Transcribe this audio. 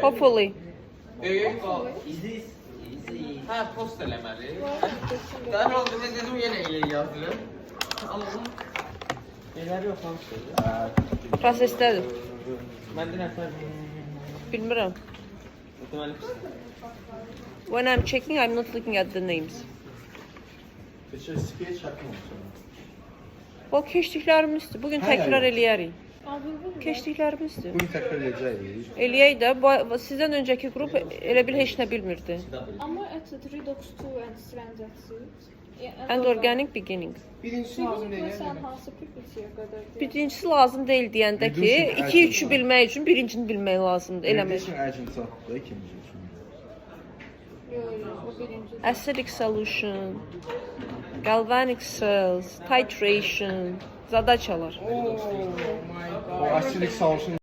Hopefully. Is this easy? Ha, post eləməli. Daha nə oldu? Mən dedim yenə elə yazılır. Amma elələri yox lan. Prosesdədir. Məndə nəfər Bilmirəm. deməli. When I'm checking, I'm not looking at the names. O keçdiklərimizdir. Bugün təkrar eləyərik. Keçdiklərimizdir. Bugün təkrar edəcəyik. Eləyək də, sizdən öncəki qrup elə bil heç nə bilmirdi. Ama at Redox 2 and Strands at Suit. And organic beginning. Birincisi lazım deyil. Sen hansı pipetiye kadar? Birincisi lazım deyil deyəndə ki, 2-3-ü bilmək üçün birincini bilmək lazımdır, eləmək. Reducing agent satdı ikinci üçün. Yok, o birinci. Acidic solution, galvanic cells, titration, zadaçalar. O asilik savaşın